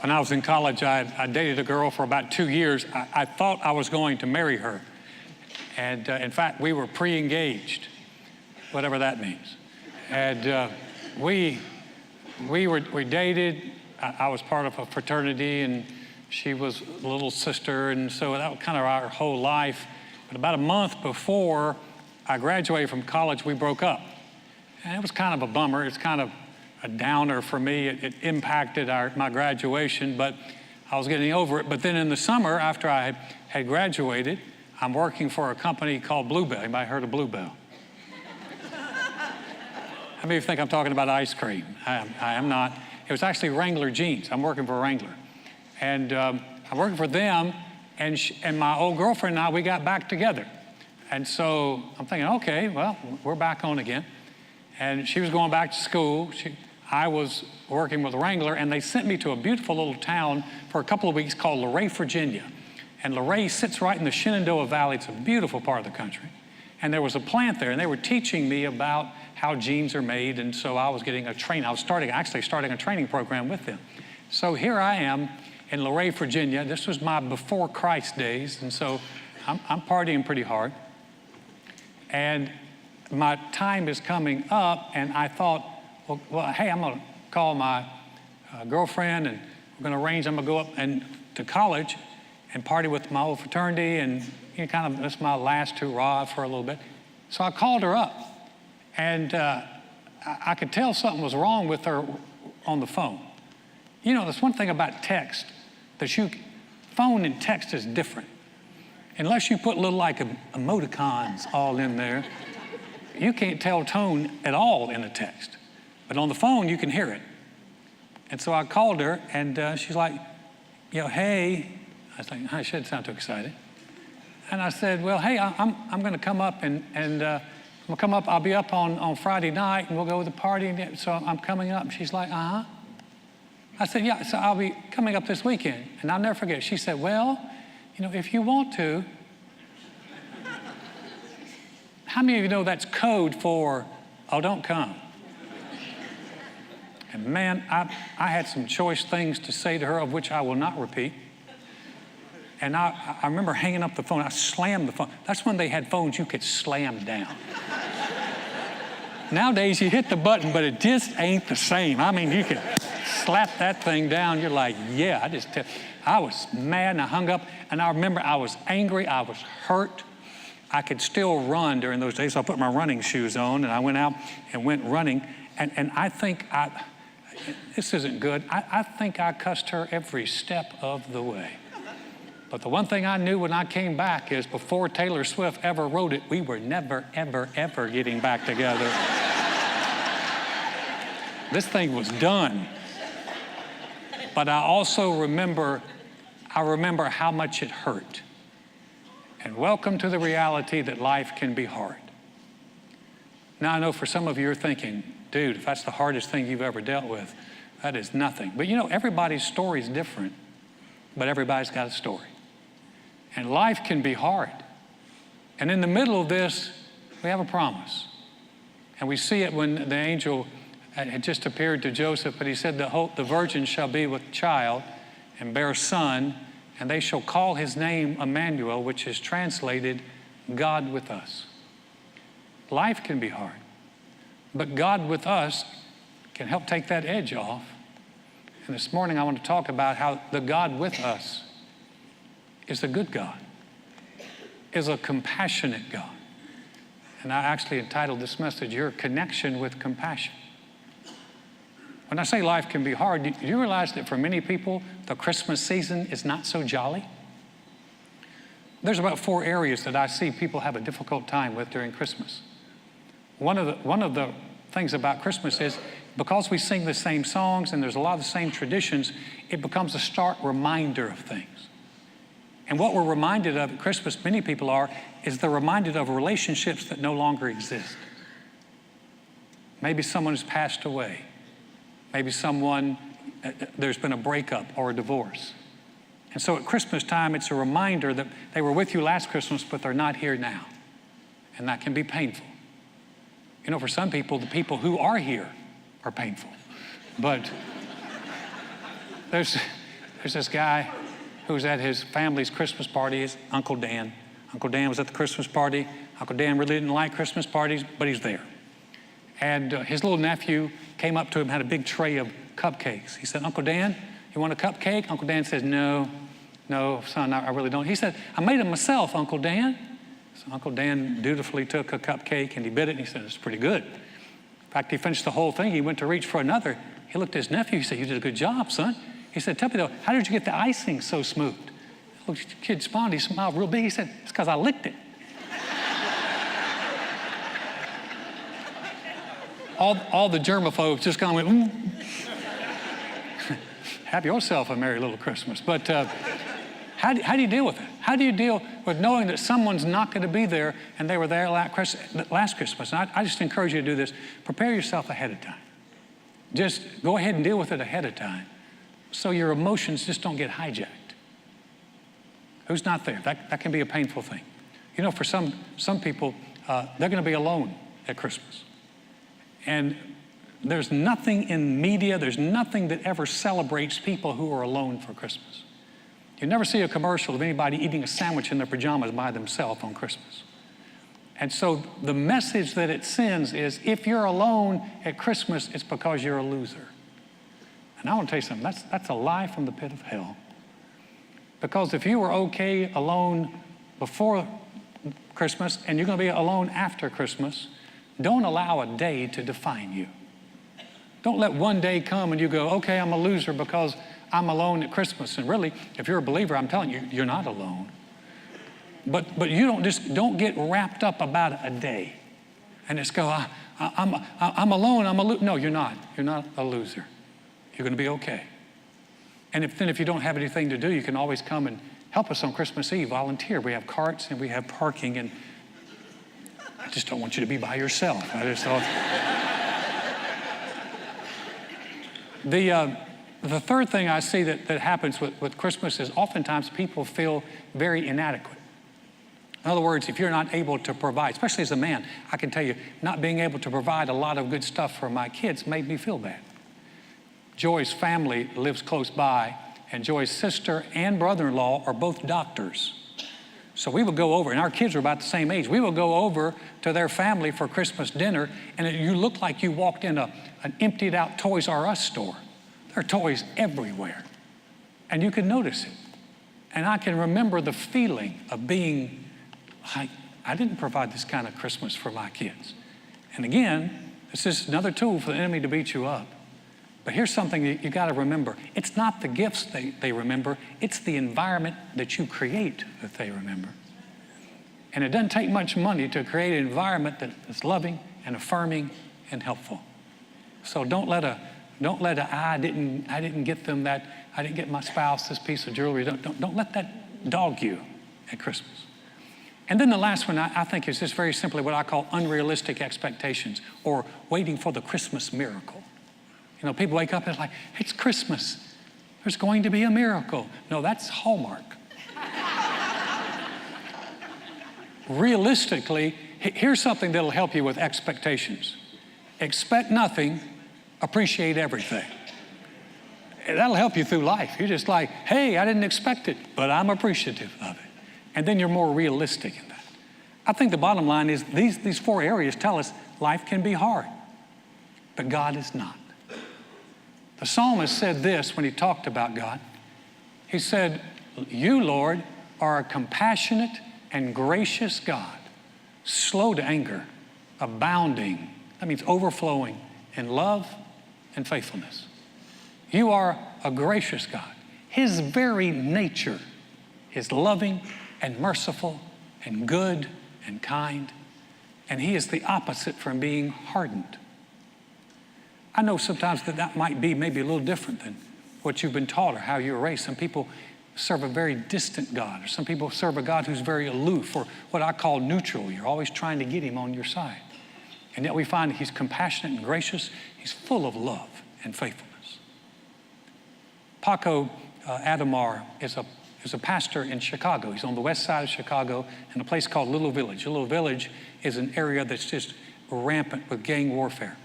When I was in college, I dated a girl for about 2 years. I thought I was going to marry her. And in fact, we were pre-engaged, whatever that means. And we dated. I was part of a fraternity, and she was a little sister, and so that was kind of our whole life. But about a month before I graduated from college, we broke up. And it was kind of a bummer. It's kind of a downer for me. It impacted my graduation, but I was getting over it. But then in the summer, after I had graduated, I'm working for a company called Bluebell. Anybody heard of Bluebell? How many of you think I'm talking about ice cream? I am not. It was actually Wrangler jeans. I'm working for Wrangler. And I'm working for them, and my old girlfriend and I, we got back together. And so I'm thinking, okay, well, we're back on again. And she was going back to school. I was working with Wrangler, and they sent me to a beautiful little town for a couple of weeks called Luray, Virginia. And Luray sits right in the Shenandoah Valley. It's a beautiful part of the country. And there was a plant there, and they were teaching me about how jeans are made. And so I was getting a training. I was actually starting a training program with them. So here I am in Luray, Virginia. This was my before Christ days. And so I'm partying pretty hard. And my time is coming up, and I thought, well, hey, I'm going to call my girlfriend, and we're going to arrange. I'm going to go up to college and party with my old fraternity, and that's my last hurrah for a little bit. So I called her up, and I could tell something was wrong with her on the phone. You know, there's one thing about text, phone and text is different. Unless you put little like emoticons all in there, you can't tell tone at all in a text. But on the phone, you can hear it. And so I called her, and she's like, hey. I was like, I shouldn't sound too excited. And I said, well, hey, I'm going to come up, and I'm going to come up. I'll be up on Friday night, and we'll go to the party. And so I'm coming up. She's like, uh-huh. I said, yeah, so I'll be coming up this weekend. And I'll never forget. She said, well, if you want to. How many of you know that's code for, oh, don't come? And man, I had some choice things to say to her, of which I will not repeat. And I remember hanging up the phone. I slammed the phone. That's when they had phones you could slam down. Nowadays, you hit the button, but it just ain't the same. I mean, you could slap that thing down. You're like, yeah, I was mad, and I hung up. And I remember I was angry. I was hurt. I could still run during those days. So I put my running shoes on, and I went out and went running. And I think this isn't good. I think I cussed her every step of the way. But the one thing I knew when I came back is before Taylor Swift ever wrote it, we were never, ever, ever getting back together. This thing was done. But I also remember how much it hurt. And welcome to the reality that life can be hard. Now, I know for some of you are thinking, dude, if that's the hardest thing you've ever dealt with, that is nothing. But everybody's story is different, but everybody's got a story. And life can be hard. And in the middle of this, we have a promise. And we see it when the angel had just appeared to Joseph, but he said, the virgin shall be with child and bear a son, and they shall call his name Immanuel, which is translated God with us. Life can be hard, but God with us can help take that edge off. And this morning I want to talk about how the God with us is a good God, is a compassionate God. And I actually entitled this message, Your Connection with Compassion. When I say life can be hard, do you realize that for many people, the Christmas season is not so jolly? There's about 4 areas that I see people have a difficult time with during Christmas. One of the things about Christmas is because we sing the same songs and there's a lot of the same traditions, it becomes a stark reminder of things. And what we're reminded of at Christmas, many people are, is they're reminded of relationships that no longer exist. Maybe someone has passed away. Maybe there's been a breakup or a divorce. And so at Christmas time, it's a reminder that they were with you last Christmas, but they're not here now. And that can be painful. For some people, the people who are here are painful. But There's this guy who was at his family's Christmas party, his Uncle Dan. Uncle Dan was at the Christmas party. Uncle Dan really didn't like Christmas parties, but he's there. And his little nephew came up to him, had a big tray of cupcakes. He said, Uncle Dan, you want a cupcake? Uncle Dan says, no, son, I really don't. He said, I made them myself, Uncle Dan. So Uncle Dan dutifully took a cupcake and he bit it and he said, it's pretty good. In fact, he finished the whole thing. He went to reach for another. He looked at his nephew. He said, you did a good job, son. He said, tell me though, how did you get the icing so smooth? The kid smiled. He smiled real big. He said, it's because I licked it. All the germaphobes just kind of went, have yourself a merry little Christmas. But how do you deal with it? How do you deal with knowing that someone's not going to be there and they were there last Christmas? And I just encourage you to do this. Prepare yourself ahead of time. Just go ahead and deal with it ahead of time so your emotions just don't get hijacked. Who's not there? That can be a painful thing. You know, for some people, they're going to be alone at Christmas. And there's nothing in media, there's nothing that ever celebrates people who are alone for Christmas. You never see a commercial of anybody eating a sandwich in their pajamas by themselves on Christmas. And so the message that it sends is, if you're alone at Christmas, it's because you're a loser. And I want to tell you something, that's a lie from the pit of hell. Because if you were okay alone before Christmas and you're going to be alone after Christmas, don't allow a day to define you. Don't let one day come and you go, okay, I'm a loser because I'm alone at Christmas. And really, if you're a believer, I'm telling you, you're not alone. But you don't get wrapped up about a day and just go, I'm alone, I'm a loser. No, you're not. You're not a loser. You're going to be okay. And if you don't have anything to do, you can always come and help us on Christmas Eve, volunteer. We have carts and we have parking, and I just don't want you to be by yourself. I just thought. The third thing I see that happens with Christmas is oftentimes people feel very inadequate. In other words, if you're not able to provide, especially as a man, I can tell you, not being able to provide a lot of good stuff for my kids made me feel bad. Joy's family lives close by, and Joy's sister and brother-in-law are both doctors. So we would go over, and our kids were about the same age. We would go over to their family for Christmas dinner, and you looked like you walked in an emptied out Toys R Us store. There are toys everywhere, and you can notice it. And I can remember the feeling of being like, I didn't provide this kind of Christmas for my kids. And again, this is another tool for the enemy to beat you up. But here's something you got to remember. It's not the gifts they remember. It's the environment that you create that they remember. And it doesn't take much money to create an environment that is loving and affirming and helpful. So don't let I didn't get them that, I didn't get my spouse this piece of jewelry. Don't let that dog you at Christmas. And then the last one I think is just very simply what I call unrealistic expectations, or waiting for the Christmas miracle. You know, people wake up and it's like, it's Christmas. There's going to be a miracle. No, that's Hallmark. Realistically, here's something that'll help you with expectations. Expect nothing, appreciate everything. That'll help you through life. You're just like, hey, I didn't expect it, but I'm appreciative of it. And then you're more realistic in that. I think the bottom line is these four areas tell us life can be hard, but God is not. The psalmist said this when he talked about God. He said, you, Lord, are a compassionate and gracious God, slow to anger, abounding, that means overflowing in love and faithfulness. You are a gracious God. His very nature is loving and merciful and good and kind, and he is the opposite from being hardened. I know sometimes that might be maybe a little different than what you've been taught or how you were raised. Some people serve a very distant God, or some people serve a God who's very aloof, or what I call neutral. You're always trying to get him on your side. And yet we find that he's compassionate and gracious. He's full of love and faithfulness. Paco Adamar is a pastor in Chicago. He's on the west side of Chicago in a place called Little Village. Little Village is an area that's just rampant with gang warfare.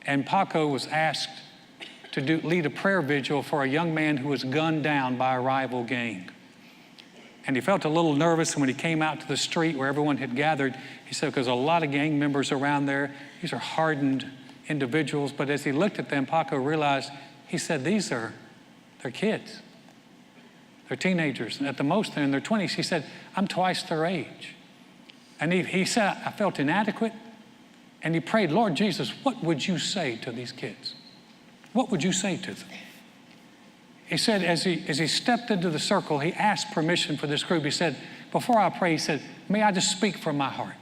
And Paco was asked to lead a prayer vigil for a young man who was gunned down by a rival gang. And he felt a little nervous when he came out to the street where everyone had gathered. He said, because a lot of gang members around there, these are hardened individuals. But as he looked at them, Paco realized, he said, they're kids. They're teenagers. And at the most, they're in their 20s. He said, I'm twice their age. And he said, I felt inadequate. And he prayed, Lord Jesus, what would you say to these kids? What would you say to them? He said, as he stepped into the circle, he asked permission for this group. He said, before I pray, he said, may I just speak from my heart?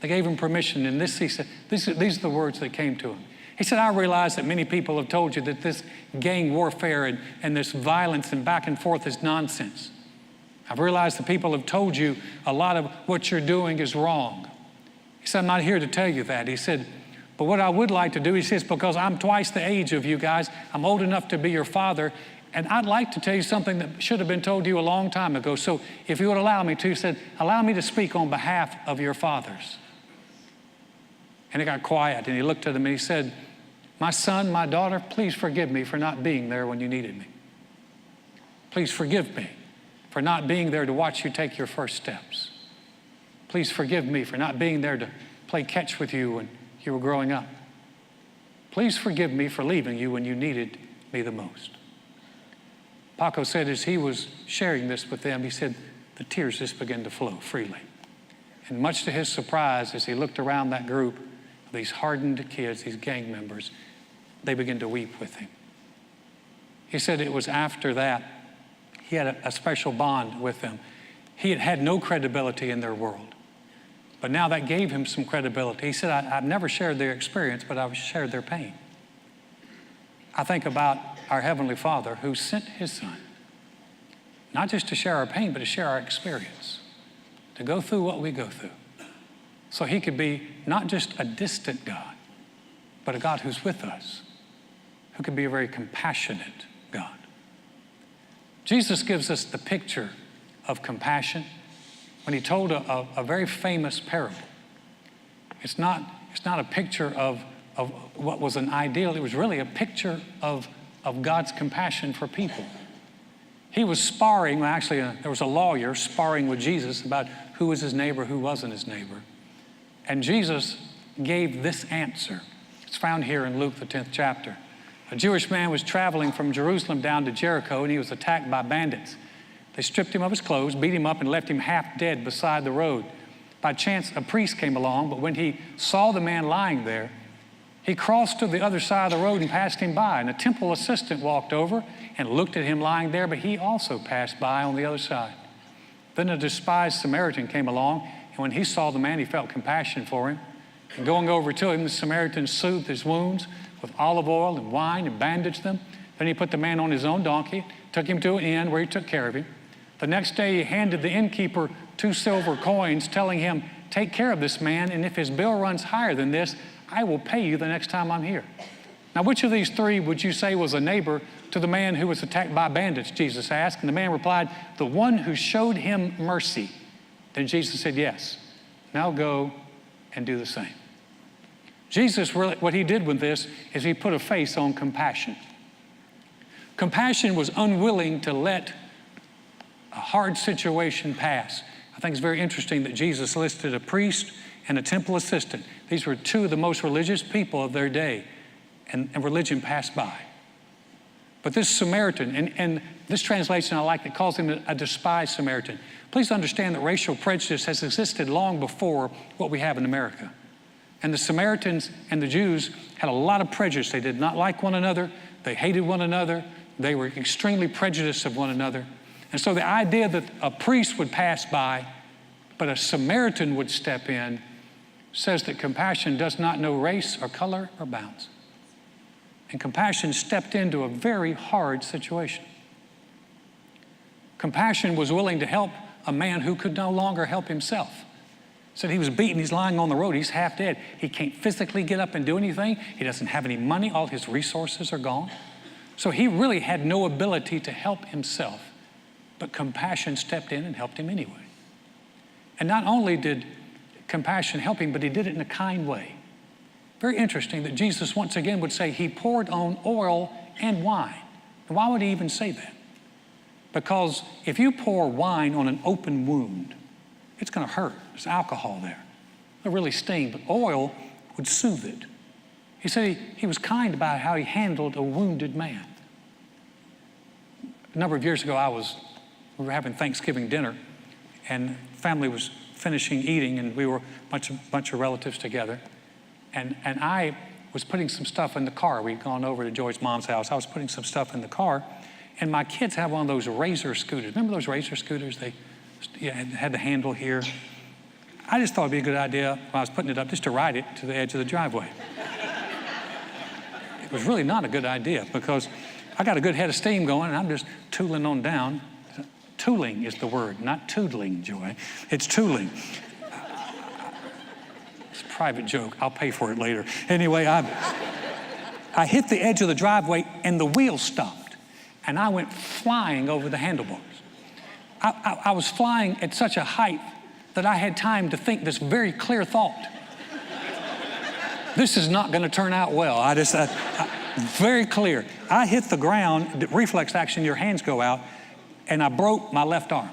They gave him permission, and he said, these are the words that came to him. He said, I realize that many people have told you that this gang warfare and this violence and back and forth is nonsense. I've realized that people have told you a lot of what you're doing is wrong. He said, I'm not here to tell you that. He said, but what I would like to do, he says, because I'm twice the age of you guys, I'm old enough to be your father, and I'd like to tell you something that should have been told to you a long time ago. So if you would allow me to, he said, allow me to speak on behalf of your fathers. And he got quiet, and he looked at them, and he said, my son, my daughter, please forgive me for not being there when you needed me. Please forgive me for not being there to watch you take your first steps. Please forgive me for not being there to play catch with you when you were growing up. Please forgive me for leaving you when you needed me the most. Paco said as he was sharing this with them, he said the tears just began to flow freely. And much to his surprise, as he looked around that group of these hardened kids, these gang members, they began to weep with him. He said it was after that he had a special bond with them. He had had no credibility in their world. But now that gave him some credibility. He said, I've never shared their experience, but I've shared their pain. I think about our Heavenly Father who sent his Son, not just to share our pain, but to share our experience, to go through what we go through. So he could be not just a distant God, but a God who's with us, who can be a very compassionate God. Jesus gives us the picture of compassion when he told a very famous parable. It's not a picture of what was an ideal. It was really a picture of God's compassion for people. He was sparring, well, actually there was a lawyer sparring with Jesus about who was his neighbor, who wasn't his neighbor. And Jesus gave this answer. It's found here in Luke, the 10th chapter. A Jewish man was traveling from Jerusalem down to Jericho, and he was attacked by bandits. They stripped him of his clothes, beat him up, and left him half dead beside the road. By chance, a priest came along, but when he saw the man lying there, he crossed to the other side of the road and passed him by. And a temple assistant walked over and looked at him lying there, but he also passed by on the other side. Then a despised Samaritan came along, and when he saw the man, he felt compassion for him. And going over to him, the Samaritan soothed his wounds with olive oil and wine and bandaged them. Then he put the man on his own donkey, took him to an inn where he took care of him. The next day, he handed the innkeeper 2 silver coins, telling him, take care of this man, and if his bill runs higher than this, I will pay you the next time I'm here. Now, which of these 3 would you say was a neighbor to the man who was attacked by bandits, Jesus asked. And the man replied, the one who showed him mercy. Then Jesus said, yes, now go and do the same. Jesus, really, what he did with this is he put a face on compassion. Compassion was unwilling to let a hard situation pass. I think it's very interesting that Jesus listed a priest and a temple assistant. These were 2 of the most religious people of their day, and religion passed by. But this Samaritan, and this translation I like, that calls him a despised Samaritan. Please understand that racial prejudice has existed long before what we have in America. And the Samaritans and the Jews had a lot of prejudice. They did not like one another. They hated one another. They were extremely prejudiced of one another. And so the idea that a priest would pass by, but a Samaritan would step in, says that compassion does not know race or color or bounds. And compassion stepped into a very hard situation. Compassion was willing to help a man who could no longer help himself. Said he was beaten, he's lying on the road, he's half dead. He can't physically get up and do anything. He doesn't have any money, all his resources are gone. So he really had no ability to help himself. But compassion stepped in and helped him anyway. And not only did compassion help him, but he did it in a kind way. Very interesting that Jesus once again would say he poured on oil and wine. And why would he even say that? Because if you pour wine on an open wound, it's going to hurt. There's alcohol there. It'll really sting, but oil would soothe it. He said he was kind about how he handled a wounded man. A number of years ago, we were having Thanksgiving dinner, and family was finishing eating, and we were a bunch of relatives together. And I was putting some stuff in the car. We'd gone over to Joy's mom's house. I was putting some stuff in the car, and my kids have one of those Razor scooters. Remember those Razor scooters? They had the handle here. I just thought it'd be a good idea when I was putting it up just to ride it to the edge of the driveway. It was really not a good idea because I got a good head of steam going, and I'm just tooling on down. Tooling is the word, not tootling, Joy. It's tooling. It's a private joke. I'll pay for it later. Anyway, I hit the edge of the driveway, and the wheel stopped, and I went flying over the handlebars. I was flying at such a height that I had time to think this very clear thought. This is not going to turn out well. Very clear. I hit the ground, reflex action, your hands go out, and I broke my left arm.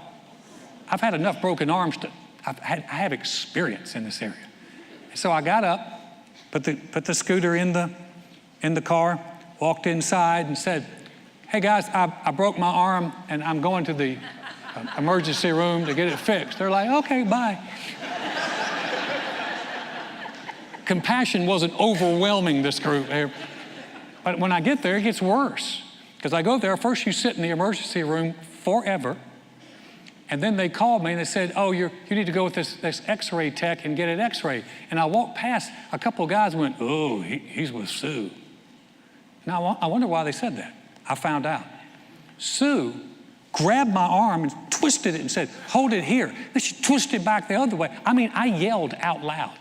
I've had enough broken arms I have experience in this area. So I got up, put the scooter in the car, walked inside and said, hey guys, I broke my arm and I'm going to the emergency room to get it fixed. They're like, okay, bye. Compassion wasn't overwhelming this group. But when I get there, it gets worse. Because I go there, first you sit in the emergency room forever. And then they called me and they said, oh, you need to go with this x-ray tech and get an x-ray. And I walked past a couple of guys and went, oh, he's with Sue. Now, I wonder why they said that. I found out. Sue grabbed my arm and twisted it and said, hold it here. Then she twisted back the other way. I mean, I yelled out loud.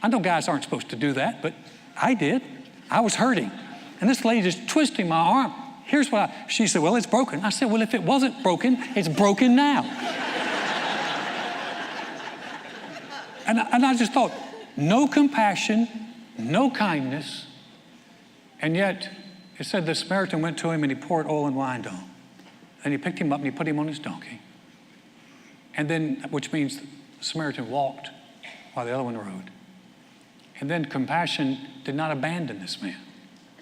I know guys aren't supposed to do that, but I did. I was hurting. And this lady just twisting my arm. Here's what she said, well, it's broken. I said, well, if it wasn't broken, it's broken now. and I just thought, no compassion, no kindness. And yet, it said the Samaritan went to him and he poured oil and wine on him. Then he picked him up and he put him on his donkey. And then, which means the Samaritan walked while the other one rode. And then compassion did not abandon this man.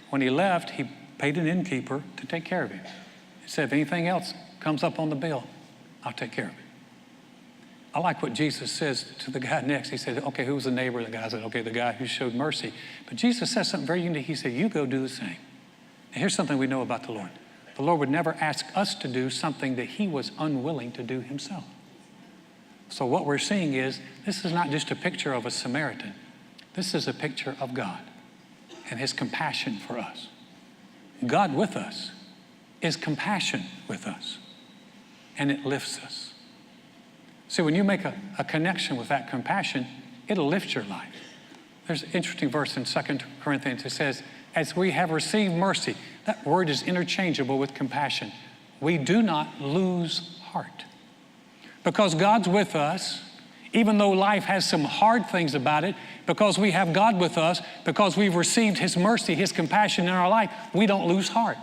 When he left, he paid an innkeeper to take care of him. He said, if anything else comes up on the bill, I'll take care of it. I like what Jesus says to the guy next. He said, okay, who was the neighbor? The guy said, okay, the guy who showed mercy. But Jesus says something very unique. He said, you go do the same. And here's something we know about the Lord. The Lord would never ask us to do something that he was unwilling to do himself. So what we're seeing is, this is not just a picture of a Samaritan. This is a picture of God and his compassion for us. God with us is compassion with us, and it lifts us. See, when you make a connection with that compassion, it'll lift your life. There's an interesting verse in 2 Corinthians. It says, as we have received mercy, that word is interchangeable with compassion. We do not lose heart. Because God's with us, even though life has some hard things about it, because we have God with us, because we've received his mercy, his compassion in our life, we don't lose heart.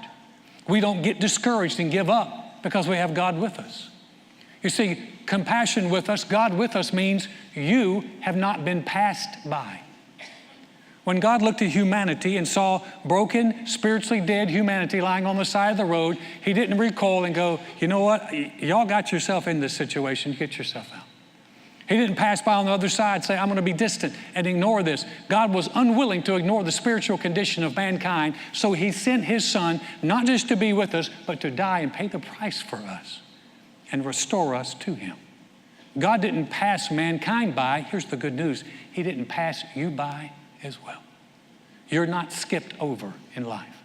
We don't get discouraged and give up because we have God with us. You see, compassion with us, God with us, means you have not been passed by. When God looked at humanity and saw broken, spiritually dead humanity lying on the side of the road, he didn't recoil and go, you know what, y'all got yourself in this situation, get yourself out. He didn't pass by on the other side and say, I'm going to be distant and ignore this. God was unwilling to ignore the spiritual condition of mankind, so he sent his son not just to be with us, but to die and pay the price for us and restore us to him. God didn't pass mankind by. Here's the good news. He didn't pass you by as well. You're not skipped over in life.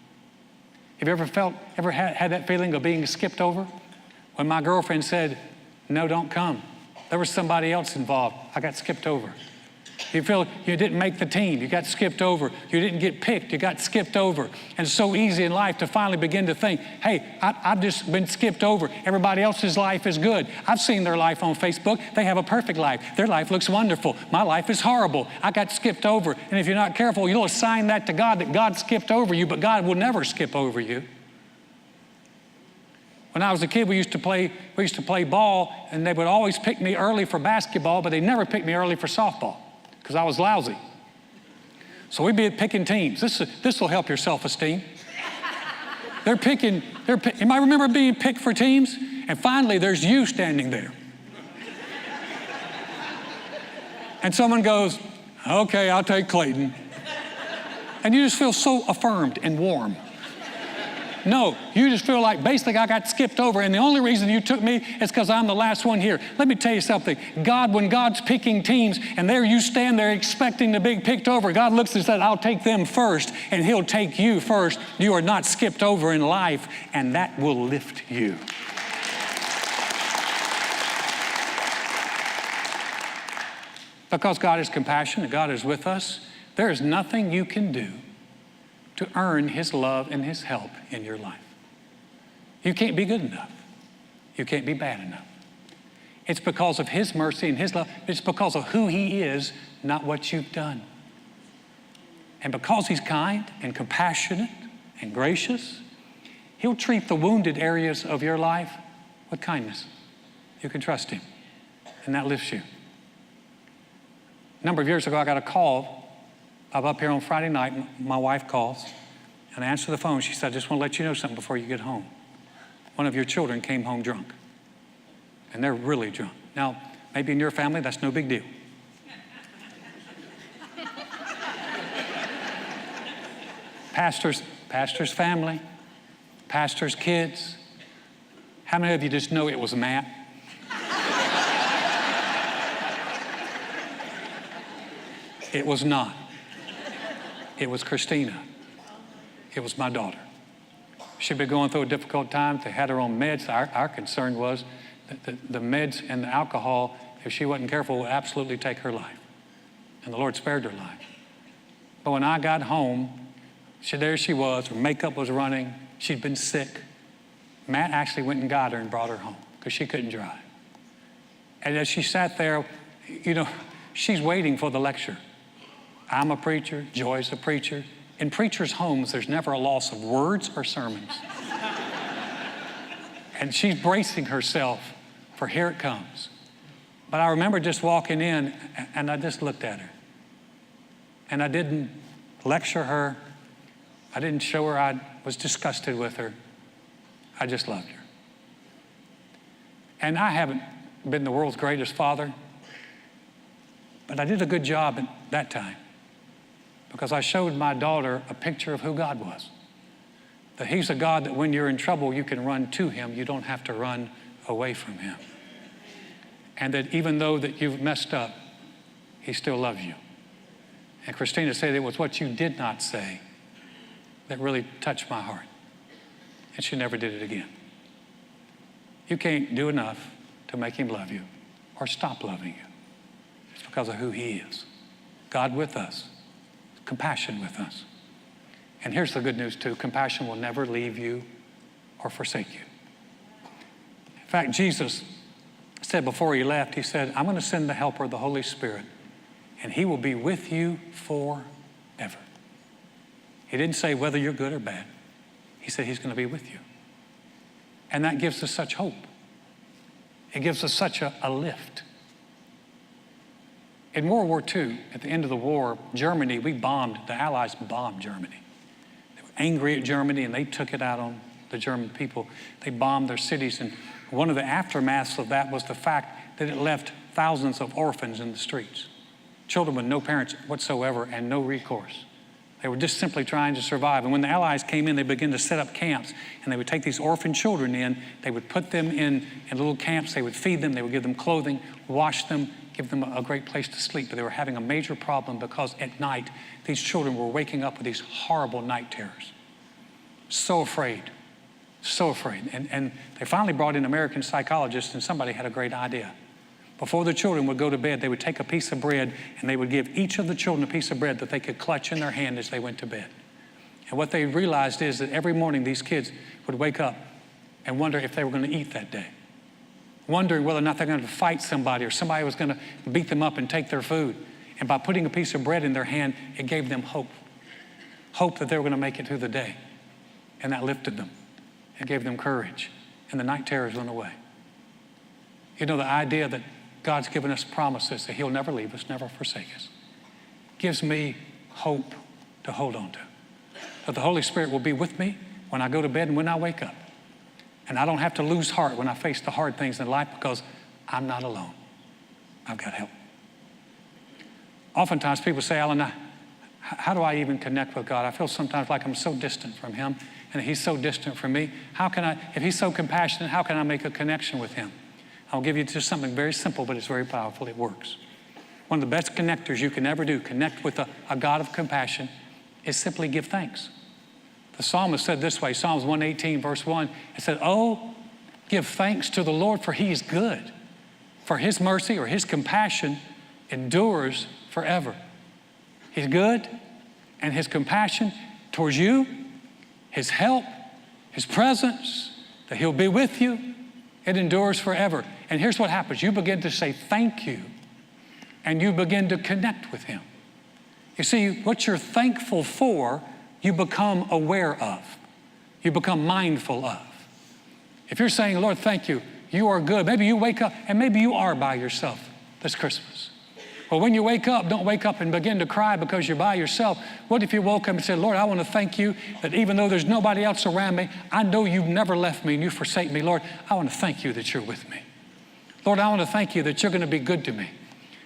Have you ever had that feeling of being skipped over? When my girlfriend said, no, don't come. There was somebody else involved. I got skipped over. You feel you didn't make the team, you got skipped over. You didn't get picked, you got skipped over. And it's so easy in life to finally begin to think, hey, I've just been skipped over. Everybody else's life is good. I've seen their life on Facebook. They have a perfect life. Their life looks wonderful. My life is horrible. I got skipped over. And if you're not careful, you'll assign that to God, that God skipped over you, but God will never skip over you. When I was a kid, we used to play ball, and they would always pick me early for basketball, but they never picked me early for softball because I was lousy. So we'd be picking teams. This will help your self-esteem. I remember being picked for teams, and finally there's you standing there. And someone goes, okay, I'll take Clayton. And you just feel so affirmed and warm. No, you just feel like basically I got skipped over, and the only reason you took me is because I'm the last one here. Let me tell you something. God, when God's picking teams, and there you stand there expecting to be picked over, God looks and says, I'll take them first, and He'll take you first. You are not skipped over in life, and that will lift you. Because God is compassionate, God is with us, there is nothing you can do to earn His love and His help in your life. You can't be good enough. You can't be bad enough. It's because of His mercy and His love. It's because of who He is, not what you've done. And because He's kind and compassionate and gracious, He'll treat the wounded areas of your life with kindness. You can trust Him, and that lifts you. A number of years ago, I got a call. I'm up here on Friday night, my wife calls, and I answer the phone. She said, I just want to let you know something before you get home. One of your children came home drunk, and they're really drunk. Now, maybe in your family, that's no big deal. Pastor's family, pastor's kids. How many of you just know it was Matt? It was not. It was Christina. It was my daughter. She'd been going through a difficult time. They had her on meds. Our concern was that the meds and the alcohol, if she wasn't careful, would absolutely take her life. And the Lord spared her life. But when I got home, there she was. Her makeup was running. She'd been sick. Matt actually went and got her and brought her home because she couldn't drive. And as she sat there, she's waiting for the lecture. I'm a preacher, Joy's a preacher. In preachers' homes, there's never a loss of words or sermons. And she's bracing herself for here it comes. But I remember just walking in, and I just looked at her. And I didn't lecture her. I didn't show her I was disgusted with her. I just loved her. And I haven't been the world's greatest father, but I did a good job at that time. Because I showed my daughter a picture of who God was. That He's a God that when you're in trouble, you can run to Him. You don't have to run away from Him. And that even though that you've messed up, He still loves you. And Christina said it was what you did not say that really touched my heart. And she never did it again. You can't do enough to make Him love you or stop loving you. It's because of who He is. God with us. Compassion with us. And here's the good news too. Compassion will never leave you or forsake you. In fact, Jesus said before He left, He said, I'm going to send the Helper, the Holy Spirit, and He will be with you forever. He didn't say whether you're good or bad. He said He's going to be with you. And that gives us such hope. It gives us such a lift. In World War II, at the end of the war, Germany, the Allies bombed Germany. They were angry at Germany, and they took it out on the German people. They bombed their cities, and one of the aftermaths of that was the fact that it left thousands of orphans in the streets. Children with no parents whatsoever and no recourse. They were just simply trying to survive. And when the Allies came in, they began to set up camps, and they would take these orphan children in, they would put them in little camps, they would feed them, they would give them clothing, wash them, give them a great place to sleep. But they were having a major problem because at night, these children were waking up with these horrible night terrors. So afraid, so afraid. And they finally brought in American psychologists, and somebody had a great idea. Before the children would go to bed, they would take a piece of bread and they would give each of the children a piece of bread that they could clutch in their hand as they went to bed. And what they realized is that every morning these kids would wake up and wonder if they were going to eat that day, wondering whether or not they're going to fight somebody or somebody was going to beat them up and take their food. And by putting a piece of bread in their hand, it gave them hope that they were going to make it through the day. And that lifted them. It gave them courage. And the night terrors went away. You know, the idea that God's given us promises that he'll never leave us, never forsake us, gives me hope to hold on to. That the Holy Spirit will be with me when I go to bed and when I wake up. And I don't have to lose heart when I face the hard things in life because I'm not alone. I've got help. Oftentimes people say, Alan, how do I even connect with God? I feel sometimes like I'm so distant from him and he's so distant from me. How can I, if he's so compassionate, how can I make a connection with him? I'll give you just something very simple, but it's very powerful. It works. One of the best connectors you can ever do, connect with a God of compassion, is simply give thanks. The psalmist said this way, Psalms 118, verse 1, it said, oh, give thanks to the Lord, for he is good. For his mercy or his compassion endures forever. He's good, and his compassion towards you, his help, his presence, that he'll be with you, it endures forever. And here's what happens. You begin to say thank you, and you begin to connect with him. You see, what you're thankful for, you become aware of. You become mindful of. If you're saying, Lord, thank you, you are good. Maybe you wake up, and maybe you are by yourself this Christmas. Well, when you wake up, don't wake up and begin to cry because you're by yourself. What if you woke up and said, Lord, I want to thank you that even though there's nobody else around me, I know you've never left me and you forsake me. Lord, I want to thank you that you're with me. Lord, I want to thank you that you're going to be good to me,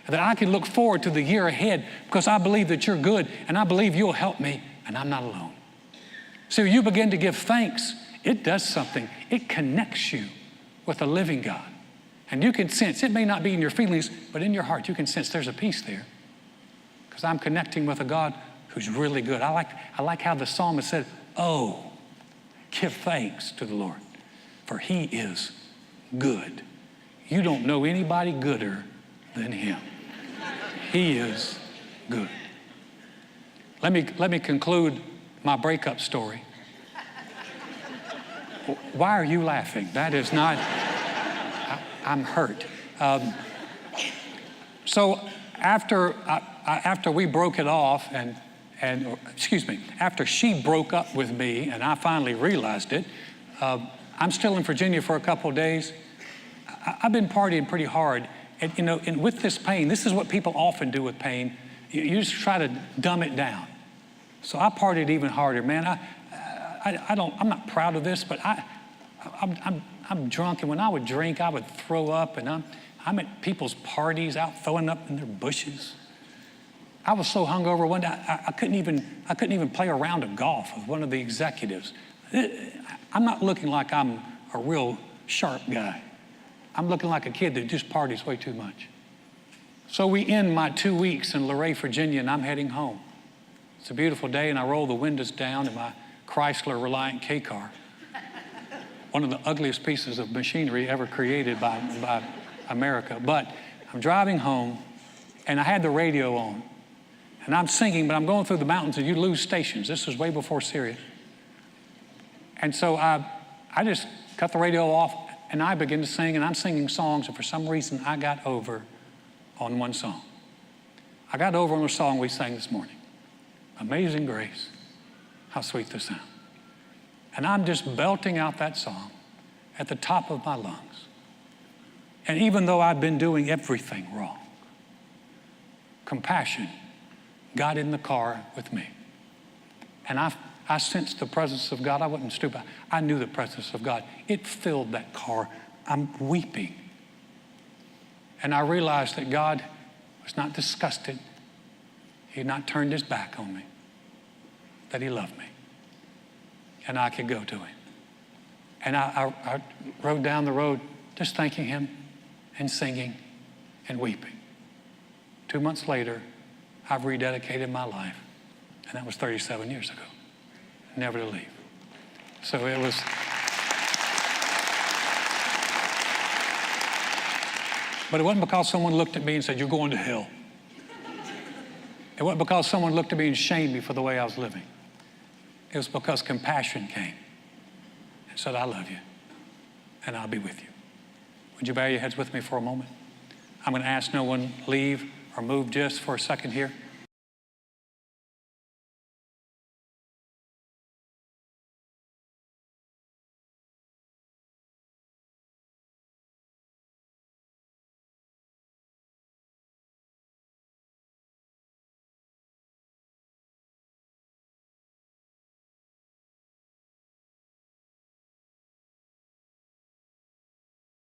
and that I can look forward to the year ahead because I believe that you're good and I believe you'll help me and I'm not alone. So you begin to give thanks. It does something. It connects you with a living God. And you can sense, it may not be in your feelings, but in your heart, you can sense there's a peace there. Because I'm connecting with a God who's really good. I like how the psalmist said, oh, give thanks to the Lord, for he is good. You don't know anybody gooder than him. He is good. Let me conclude my breakup story. Why are you laughing? That is not... I'm hurt. So after we broke it off after she broke up with me and I finally realized it, I'm still in Virginia for a couple of days. I've been partying pretty hard. And, you know, and with this pain, this is what people often do with pain. You just try to dumb it down. So I partied even harder, man. I'm not proud of this, but I'm drunk, and when I would drink, I would throw up, and I'm at people's parties out throwing up in their bushes. I was so hungover one day, I couldn't even play a round of golf with one of the executives. I'm not looking like I'm a real sharp guy. I'm looking like a kid that just parties way too much. So we end my 2 weeks in Luray, Virginia, and I'm heading home. It's a beautiful day, and I roll the windows down in my Chrysler Reliant K car. One of the ugliest pieces of machinery ever created by America. But I'm driving home, and I had the radio on. And I'm singing, but I'm going through the mountains, and you lose stations. This was way before Syria. And so I just cut the radio off, and I began to sing, and I'm singing songs, and for some reason, I got over on one song. I got over on a song we sang this morning. Amazing Grace, how sweet the sound. And I'm just belting out that song at the top of my lungs. And even though I've been doing everything wrong, compassion got in the car with me. And I sensed the presence of God. I wasn't stupid. I knew the presence of God. It filled that car. I'm weeping. And I realized that God was not disgusted. He had not turned his back on me. That he loved me. And I could go to him. And I rode down the road just thanking him and singing and weeping. 2 months later, I've rededicated my life. And that was 37 years ago. Never to leave. So it was... But it wasn't because someone looked at me and said, you're going to hell. It wasn't because someone looked at me and shamed me for the way I was living. It was because compassion came and said, I love you, and I'll be with you. Would you bow your heads with me for a moment? I'm going to ask no one leave or move just for a second here.